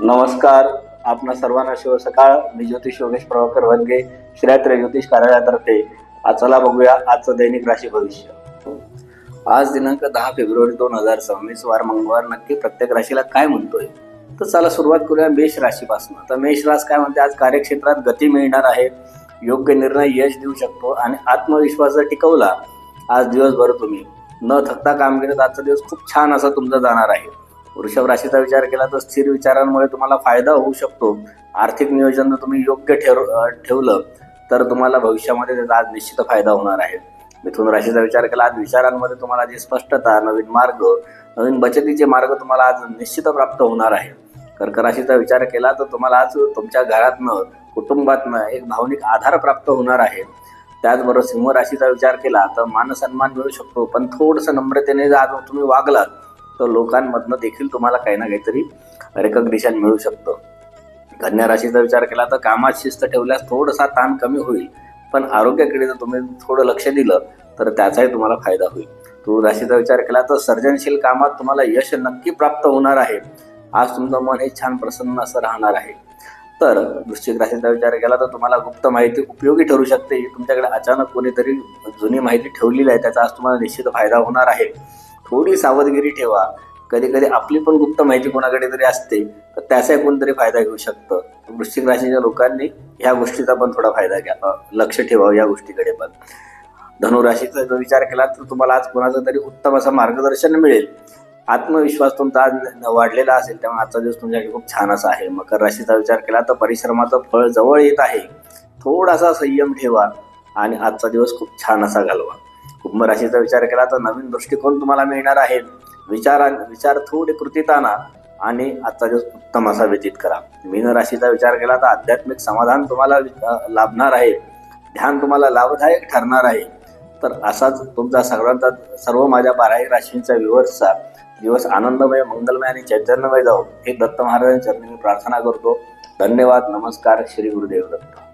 नमस्कार. आपणा सर्वांना शुभ सकाळ. मी ज्योतिष योगेश प्रभाकर वनगे, श्रेयत्र ज्योतिष कार्यालयातर्फे. आज चला बघूया आजचं दैनिक राशी भविष्य. आज दिनांक 10 फेब्रुवारी 2026 वार मंगळवार. नक्की प्रत्येक राशीला काय म्हणतोय तर चला सुरुवात करूया मेष राशीपासून. तर मेष रास काय म्हणते, आज कार्यक्षेत्रात गती मिळणार आहे, योग्य निर्णय यश देऊ शकतो आणि आत्मविश्वास जर टिकवला आज दिवसभर तुम्ही न थकता काम केलं तर आजचा दिवस खूप छान असा तुमचा जाणार आहे. वृषभ राशीचा विचार केला तर स्थिर विचारांमुळे तुम्हाला फायदा होऊ शकतो. आर्थिक नियोजन जर तुम्ही योग्य ठेवलं तर तुम्हाला भविष्यामध्ये त्याचा आज निश्चित फायदा होणार आहे. मिथुन राशीचा विचार केला, आज विचारांमध्ये तुम्हाला जी स्पष्टता, नवीन मार्ग, नवीन बचतीचे मार्ग तुम्हाला आज निश्चित प्राप्त होणार आहे. कर्क राशीचा विचार केला तर तुम्हाला आज तुमच्या घरातनं, कुटुंबातनं एक भावनिक आधार प्राप्त होणार आहे. त्याचबरोबर सिंह राशीचा विचार केला तर मानसन्मान मिळू शकतो, पण थोडंसं नम्रतेने जर आज तुम्ही वागलात तर लोकांमधनं देखील तुम्हाला काही ना काहीतरी रेकग्निशन मिळू शकतं. कन्या राशीचा विचार केला तर कामात शिस्त ठेवल्यास थोडासा ताण कमी होईल, पण आरोग्याकडे जर तुम्ही थोडं लक्ष दिलं तर त्याचाही तुम्हाला फायदा होईल. तुळ राशीचा विचार केला तर सर्जनशील कामात तुम्हाला यश नक्की प्राप्त होणार आहे. आज तुमचं मन हे छान प्रसन्न असं राहणार आहे. तर वृश्चिक राशीचा विचार केला तर तुम्हाला गुप्त माहिती उपयोगी ठरू शकते. तुमच्याकडे अचानक कोणीतरी जुनी माहिती ठेवलेली आहे, त्याचा आज तुम्हाला निश्चित फायदा होणार आहे. थोडी सावधगिरी ठेवा. कधी कधी आपली पण गुप्त माहिती कोणाकडे तरी असते तर त्याचाही कोणतरी फायदा घेऊ शकतं. वृश्चिक राशीच्या लोकांनी ह्या गोष्टीचा पण थोडा फायदा घ्या, लक्ष ठेवावं या गोष्टीकडे पण. धनुराशीचा जो विचार केला तर तुम्हाला आज कोणाचं तरी उत्तम असं मार्गदर्शन मिळेल. आत्मविश्वास तुमचा आज वाढलेला असेल, त्यामुळे आजचा दिवस तुमच्याकडे खूप छान असा आहे. मकर राशीचा विचार केला तर परिश्रमाचं फळ जवळ येत आहे. थोडासा संयम ठेवा आणि आजचा दिवस खूप छान असा घालवा. कुंभ राशीचा विचार केला तर नवीन दृष्टिकोन तुम्हाला मिळणार आहे. विचार थोडे कृतीत आणा आणि आजचा दिवस उत्तम असा व्यतीत करा. मीन राशीचा विचार केला तर आध्यात्मिक समाधान तुम्हाला लाभणार आहे. ध्यान तुम्हाला लाभदायक ठरणार आहे. तर असाच तुमचा सर्व माझ्या 12 राशींचा व्ह्यूअर्सचा दिवस आनंदमय, मंगलमय आणि चैतन्यमय जाऊ हे दत्त महाराजांच्या चरणी मी प्रार्थना करतो. धन्यवाद. नमस्कार. श्री गुरुदेव दत्त.